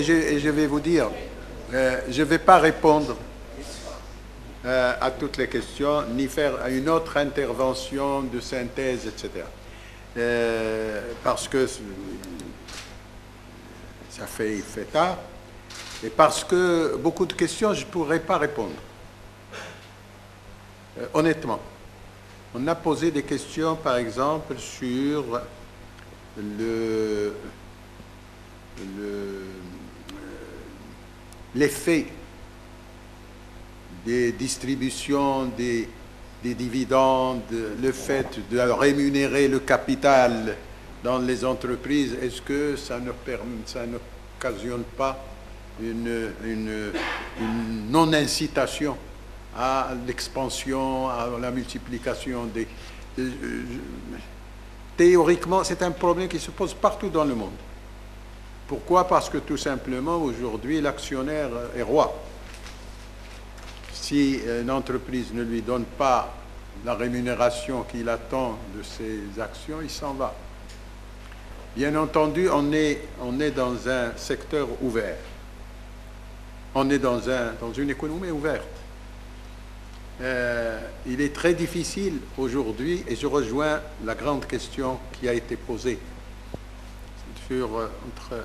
je vais vous dire, je ne vais pas répondre à toutes les questions, ni faire une autre intervention de synthèse, etc. Parce que ça fait tard, et parce que beaucoup de questions, je ne pourrais pas répondre. Honnêtement. On a posé des questions, par exemple, sur l'effet des distributions des dividendes, le fait de rémunérer le capital dans les entreprises, est-ce que ça n'occasionne pas une non-incitation à l'expansion, à la multiplication des... Théoriquement, c'est un problème qui se pose partout dans le monde. Pourquoi? Parce que tout simplement, aujourd'hui, l'actionnaire est roi. Si une entreprise ne lui donne pas la rémunération qu'il attend de ses actions, il s'en va. Bien entendu, on est dans un secteur ouvert. On est dans une économie ouverte. Il est très difficile aujourd'hui, et je rejoins la grande question qui a été posée entre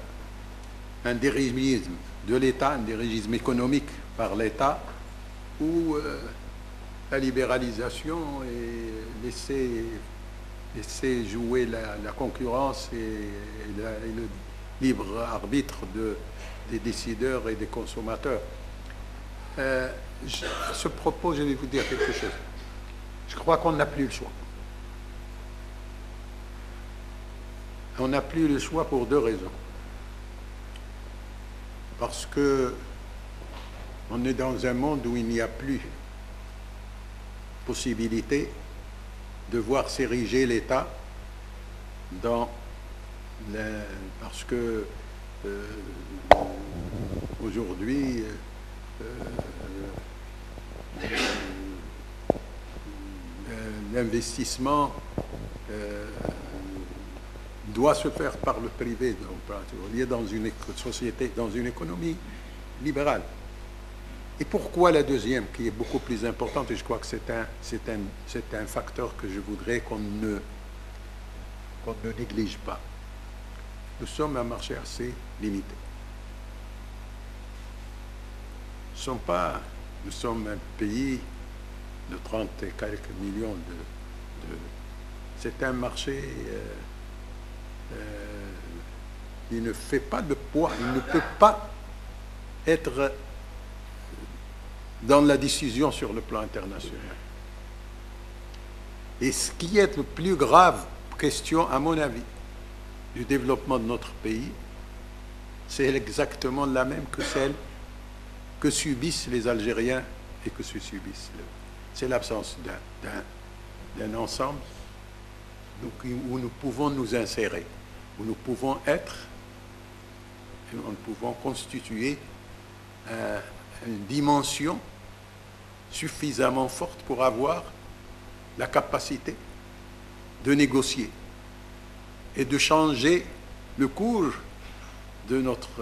un dirigisme de l'État, un dirigisme économique par l'État, ou la libéralisation et laisser jouer la concurrence et le libre arbitre des décideurs et des consommateurs. À ce propos, je vais vous dire quelque chose. Je crois qu'on n'a plus le choix. On n'a plus le choix pour deux raisons. Parce que on est dans un monde où il n'y a plus possibilité de voir s'ériger l'État parce que aujourd'hui l'investissement doit se faire par le privé. On est dans une société, dans une économie libérale. Et pourquoi la deuxième, qui est beaucoup plus importante, et je crois que c'est un facteur que je voudrais qu'on ne néglige pas. Nous sommes un marché assez limité. Nous sommes un pays de 30 et quelques millions c'est un marché qui ne fait pas de poids, il ne peut pas être dans la décision sur le plan international. Et ce qui est le plus grave question, à mon avis, du développement de notre pays, c'est exactement la même que celle que subissent les Algériens et que se subissent. C'est l'absence d'un ensemble où nous pouvons nous insérer, où nous pouvons être, et nous pouvons constituer une dimension suffisamment forte pour avoir la capacité de négocier et de changer le cours de notre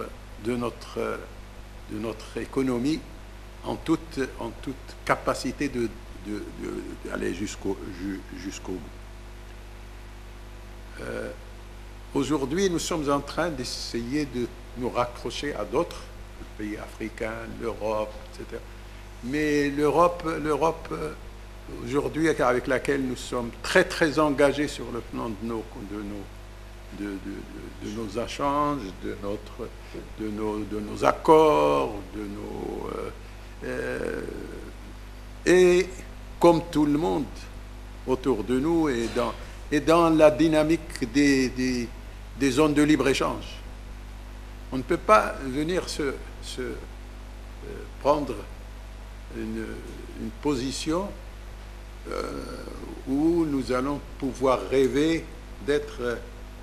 économie en toute capacité d'aller jusqu'au bout. Aujourd'hui, nous sommes en train d'essayer de nous raccrocher à d'autres pays africains, l'Europe, etc. Mais l'Europe aujourd'hui, avec laquelle nous sommes très très engagés sur le plan de nos échanges, de nos accords, et comme tout le monde autour de nous et dans la dynamique des zones de libre-échange. On ne peut pas venir prendre une position où nous allons pouvoir rêver d'être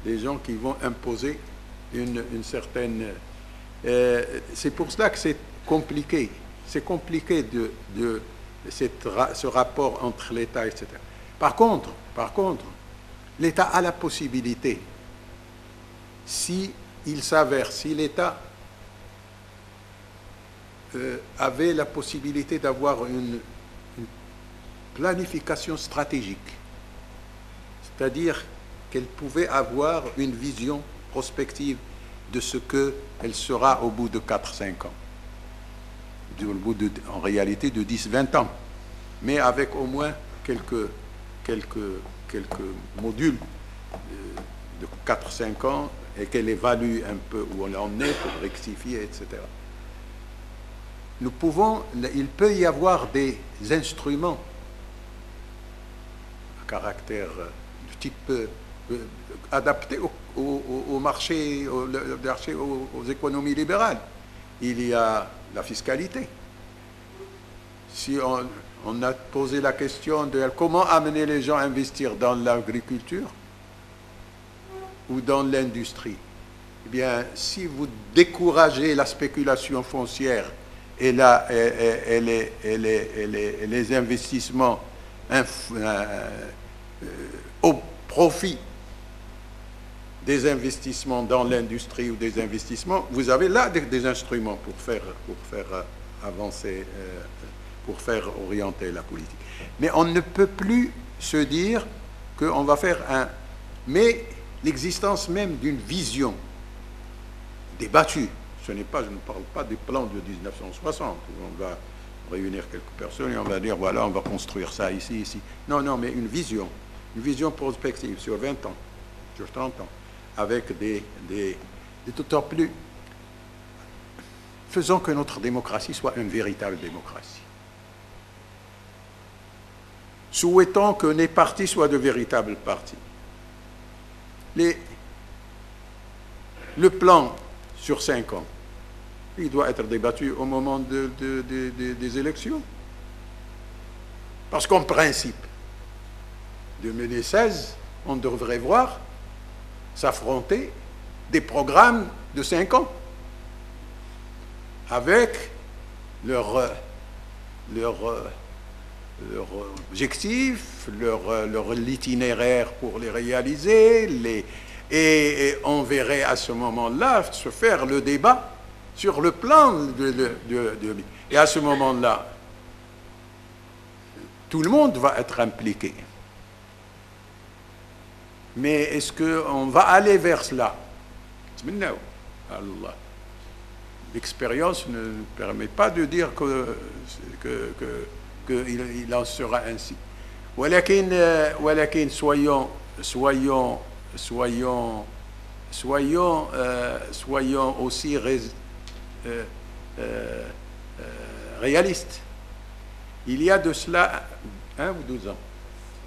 des gens qui vont imposer une certaine... c'est pour cela que c'est compliqué. C'est compliqué ce rapport entre l'État, etc. Par contre, l'État a la possibilité, si l'État avait la possibilité d'avoir une planification stratégique, c'est-à-dire qu'elle pouvait avoir une vision prospective de ce qu'elle sera au bout de 4-5 ans, au bout en réalité de 10-20 ans, mais avec au moins quelques modules de 4-5 ans et qu'elle évalue un peu où on en est pour rectifier, etc. Il peut y avoir des instruments à caractère du type adapté au marché, aux économies libérales. Il y a la fiscalité. Si on a posé la question de comment amener les gens à investir dans l'agriculture ou dans l'industrie, eh bien, si vous découragez la spéculation foncière et les investissements au profit des investissements dans l'industrie ou des investissements, vous avez là des instruments pour faire avancer, pour faire orienter la politique. Mais on ne peut plus se dire qu'on va faire Mais l'existence même d'une vision débattue, je ne parle pas des plans de 1960, où on va réunir quelques personnes et on va dire, voilà, on va construire ça ici, ici. Non, mais une vision prospective sur 20 ans, sur 30 ans, avec d'autant plus... Faisons que notre démocratie soit une véritable démocratie. Souhaitons que les partis soient de véritables partis. Le plan sur 5 ans, il doit être débattu au moment des élections. Parce qu'en principe, 2016, on devrait voir s'affronter des programmes de 5 ans avec leur objectif, leur itinéraire pour les réaliser, et on verrait à ce moment-là se faire le débat sur le plan et à ce moment-là, tout le monde va être impliqué. Mais est-ce qu'on va aller vers cela? L'expérience ne permet pas de dire qu'il en sera ainsi. ولكن soyons aussi réalistes. Il y a de cela 1 ou 2 ans,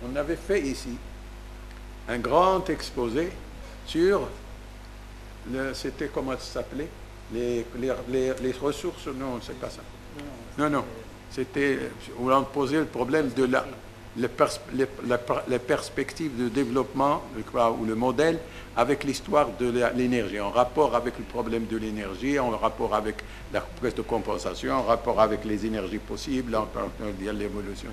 on avait fait ici un grand exposé sur c'était comment ça s'appelait, les ressources, non, c'est pas ça. Non, c'était où on posait le problème de les perspectives de développement, ou le modèle, avec l'histoire de l'énergie, en rapport avec le problème de l'énergie, en rapport avec la prise de compensation, en rapport avec les énergies possibles, en rapport avec l'évolution.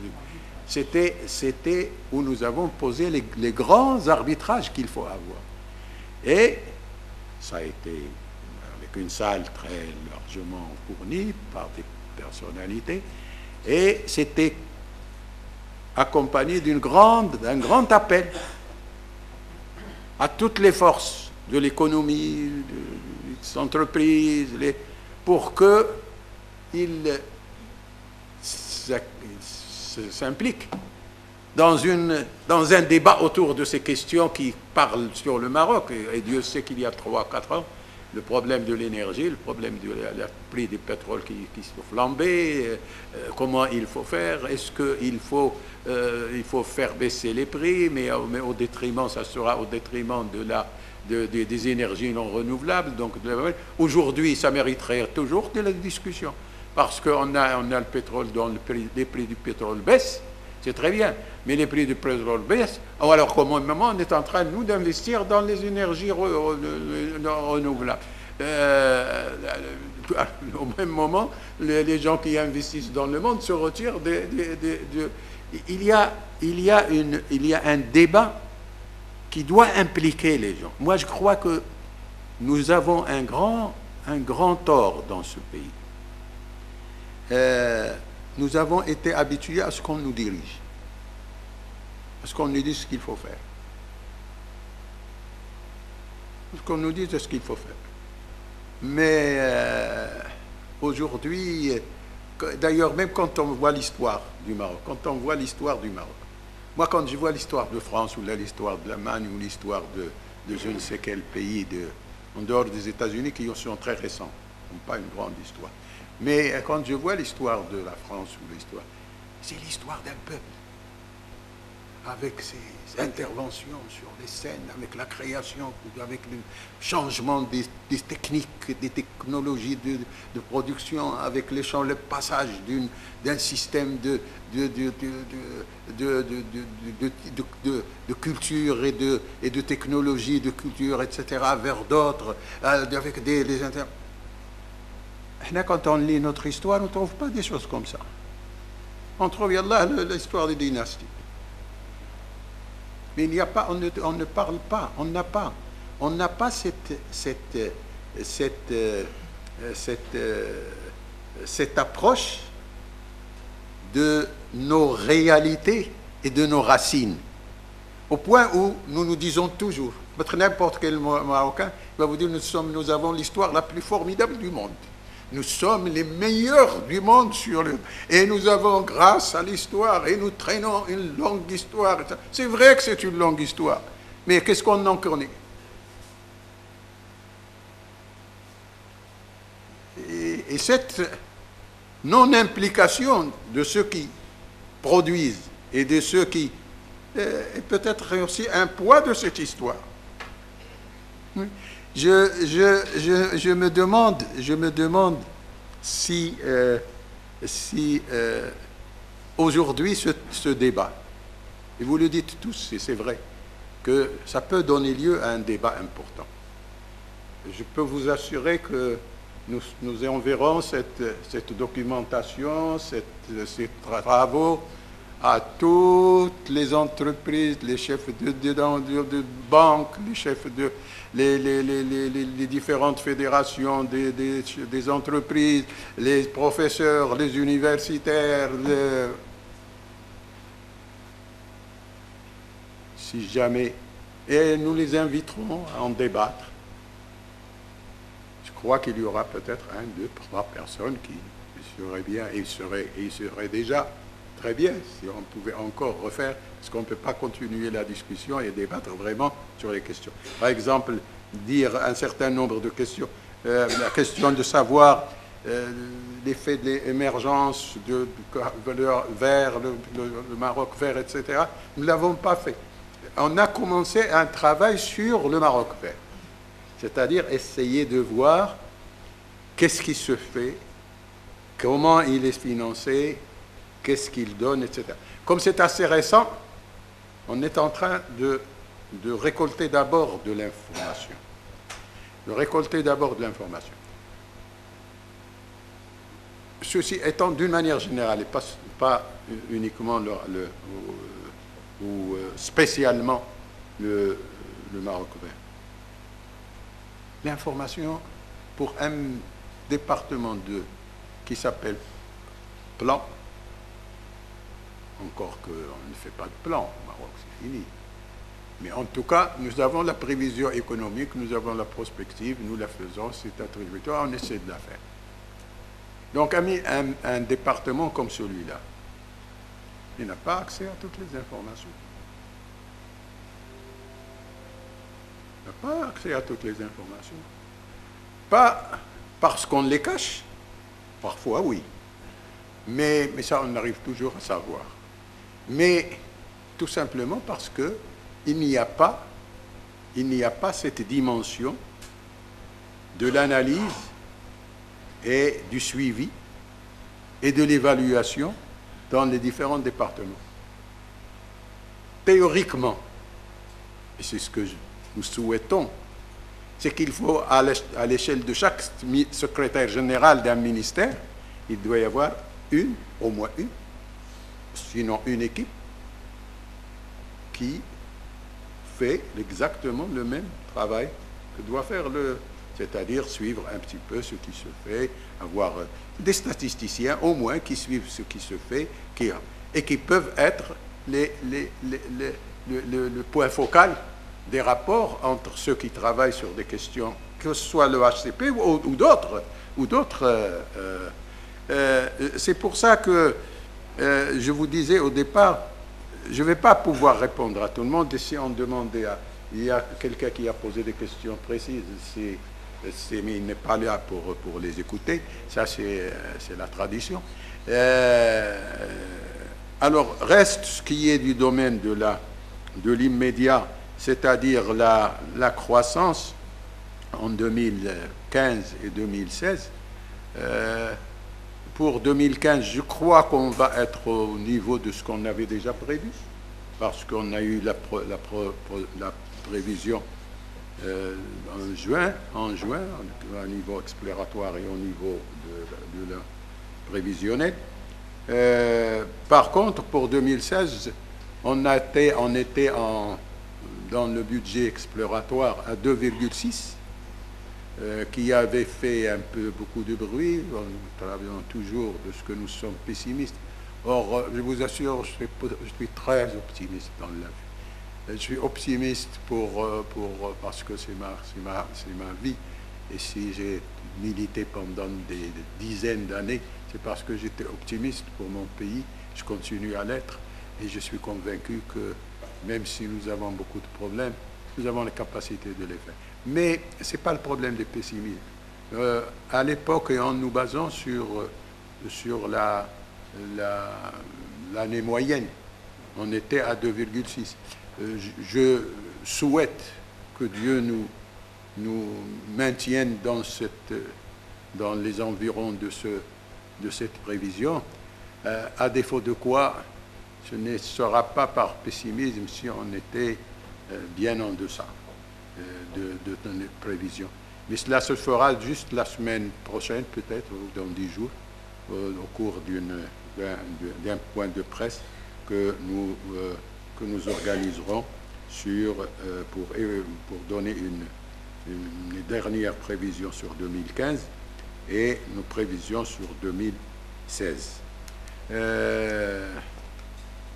C'était où nous avons posé les grands arbitrages qu'il faut avoir. Et ça a été avec une salle très largement fournie par des personnalités, et c'était accompagné d'un grand appel à toutes les forces de l'économie, des entreprises, pour qu'ils s'impliquent dans un débat autour de ces questions qui parlent sur le Maroc. Et Dieu sait qu'il y a 3-4 ans, le problème de l'énergie, le problème du prix du pétrole qui se flambait, comment il faut faire, est-ce qu'il faut faire baisser les prix, mais au détriment, ça sera au détriment des énergies non renouvelables. Donc aujourd'hui, ça mériterait toujours de la discussion, parce qu'on a le pétrole dont les prix du pétrole baissent, c'est très bien, mais les prix du pétrole baissent. Alors qu'au même moment, on est en train, nous, d'investir dans les énergies renouvelables. Au même moment, les gens qui investissent dans le monde se retirent il y a un débat qui doit impliquer les gens. Moi, je crois que nous avons un grand tort dans ce pays. nous avons été habitués à ce qu'on nous dirige, à ce qu'on nous dise ce qu'il faut faire. Ce qu'on nous dise ce qu'il faut faire. Mais aujourd'hui, d'ailleurs, même quand on voit l'histoire du Maroc, moi quand je vois l'histoire de France ou l'histoire de l'Allemagne ou l'histoire de je ne sais quel pays en dehors des États-Unis qui sont très récents, n'ont pas une grande histoire. Mais quand je vois l'histoire de la France ou l'histoire, c'est l'histoire d'un peuple, avec ses interventions sur les scènes, avec la création, avec le changement des techniques, des technologies de production, avec le passage d'un système de culture et de technologie, de culture, etc., vers d'autres, avec des quand on lit notre histoire, on ne trouve pas des choses comme ça. On trouve, yallah, l'histoire des dynasties. Mais il n'y a pas, on ne parle pas, on n'a pas cette approche de nos réalités et de nos racines. Au point où nous nous disons toujours, n'importe quel Marocain va vous dire, nous avons l'histoire la plus formidable du monde. Nous sommes les meilleurs du monde et nous avons, grâce à l'histoire, et nous traînons une longue histoire. C'est vrai que c'est une longue histoire, mais qu'est-ce qu'on en connaît? Et cette non-implication de ceux qui produisent et de ceux qui... est peut-être aussi un poids de cette histoire. Je me demande si aujourd'hui ce débat, et vous le dites tous, et c'est vrai, que ça peut donner lieu à un débat important. Je peux vous assurer que nous enverrons cette documentation, ces travaux à toutes les entreprises, les chefs de banques, les chefs de les différentes fédérations des entreprises, les professeurs, les universitaires, si jamais, et nous les inviterons à en débattre. Je crois qu'il y aura peut-être 1, 2, 3 personnes qui seraient bien, et il serait déjà très bien si on pouvait encore refaire, parce qu'on ne peut pas continuer la discussion et débattre vraiment sur les questions. Par exemple, dire un certain nombre de questions, la question de savoir l'effet de l'émergence vers le Maroc vert, etc. Nous ne l'avons pas fait. On a commencé un travail sur le Maroc vert, c'est-à-dire essayer de voir qu'est-ce qui se fait, comment il est financé, qu'est-ce qu'il donne, etc. Comme c'est assez récent, on est en train de récolter d'abord de l'information. Ceci étant d'une manière générale, et pas uniquement ou spécialement le Maroc vert. L'information pour un département qui s'appelle plan, encore qu'on ne fait pas de plan au Maroc, c'est fini. Mais en tout cas, nous avons la prévision économique, nous avons la prospective, nous la faisons, c'est attributoire, on essaie de la faire. Donc, un département comme celui-là, il n'a pas accès à toutes les informations. Il n'a pas accès à toutes les informations. Pas parce qu'on les cache, parfois oui, mais ça on arrive toujours à savoir. Mais tout simplement parce qu'il n'y a pas cette dimension de l'analyse et du suivi et de l'évaluation dans les différents départements. Théoriquement, et c'est ce que nous souhaitons, c'est qu'il faut, à l'échelle de chaque secrétaire général d'un ministère, il doit y avoir au moins une, sinon une équipe, qui fait exactement le même travail que doit faire c'est-à-dire suivre un petit peu ce qui se fait, avoir des statisticiens au moins qui suivent ce qui se fait et qui peuvent être le point focal des rapports entre ceux qui travaillent sur des questions, que ce soit le HCP ou d'autres. C'est pour ça que je vous disais au départ, je ne vais pas pouvoir répondre à tout le monde. Et si on demandait il y a quelqu'un qui a posé des questions précises, mais il n'est pas là pour les écouter. Ça, c'est la tradition. Alors, reste ce qui est du domaine de l'immédiat, c'est-à-dire la croissance en 2015 et 2016. Pour 2015, je crois qu'on va être au niveau de ce qu'on avait déjà prévu, parce qu'on a eu la prévision en juin, au niveau exploratoire et au niveau de la prévisionnelle. Par contre, pour 2016, on était dans le budget exploratoire à 2,6, qui avait fait beaucoup de bruit. Nous travaillons toujours de ce que nous sommes pessimistes. Or, je vous assure, je suis très optimiste dans la vie. Je suis optimiste parce que c'est ma vie. Et si j'ai milité pendant des dizaines d'années, c'est parce que j'étais optimiste pour mon pays. Je continue à l'être. Et je suis convaincu que même si nous avons beaucoup de problèmes, nous avons la capacité de les faire. Mais ce n'est pas le problème des pessimistes. À l'époque, et en nous basant sur l'année moyenne, on était à 2,6. Je souhaite que Dieu nous maintienne dans les environs de cette prévision, à défaut de quoi ce ne sera pas par pessimisme si on était bien en deçà de notre prévision. Mais cela se fera juste la semaine prochaine, peut-être, ou dans 10 jours, au cours d'un point de presse que nous organiserons pour donner une dernière prévision sur 2015 et nos prévisions sur 2016.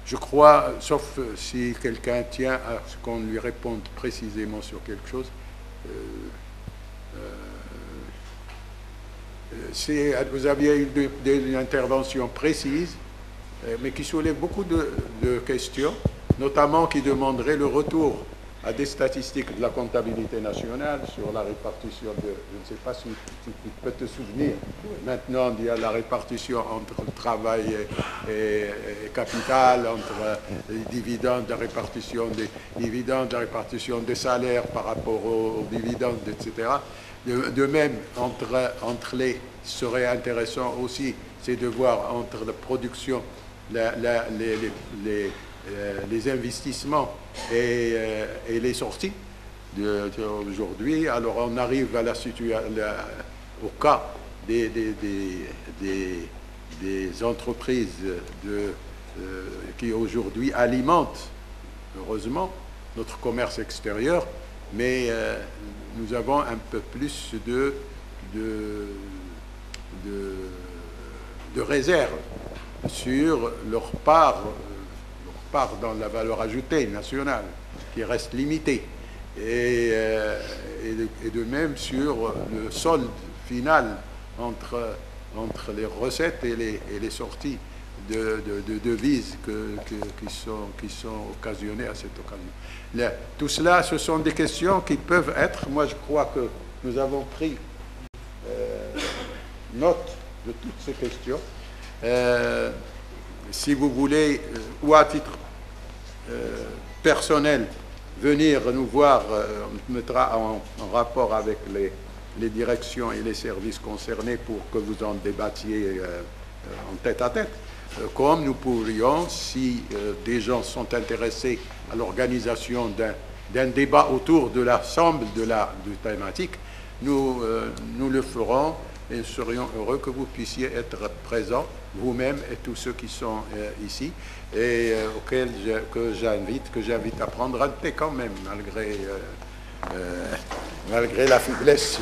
Je crois, sauf si quelqu'un tient à ce qu'on lui réponde précisément sur quelque chose, vous aviez eu des interventions précises, mais qui soulèvent beaucoup de questions, notamment qui demanderaient le retour à des statistiques de la comptabilité nationale sur la répartition je ne sais pas si tu peux te souvenir, maintenant il y a la répartition entre le travail et capital, entre les dividendes, la répartition des dividendes, la répartition des salaires par rapport aux dividendes, etc. De même, entre les, ce serait intéressant aussi, c'est de voir entre la production, les investissements et les sorties aujourd'hui. Alors on arrive à au cas des entreprises qui aujourd'hui alimentent, heureusement, notre commerce extérieur, mais nous avons un peu plus de réserve sur leur part dans la valeur ajoutée nationale, qui reste limitée, et de même sur le solde final entre les recettes et les sorties de devises qui sont occasionnées à cette occasion. Tout cela, ce sont des questions qui peuvent être, moi je crois que nous avons pris note de toutes ces questions. Si vous voulez, ou à titre personnel, venir nous voir, on mettra en rapport avec les directions et les services concernés pour que vous en débattiez en tête-à-tête, comme nous pourrions, si des gens sont intéressés à l'organisation d'un débat autour de l'ensemble de thématique, nous le ferons et nous serions heureux que vous puissiez être présents, vous-même et tous ceux qui sont ici, et auxquels que j'invite à prendre un thé quand même, malgré la faiblesse.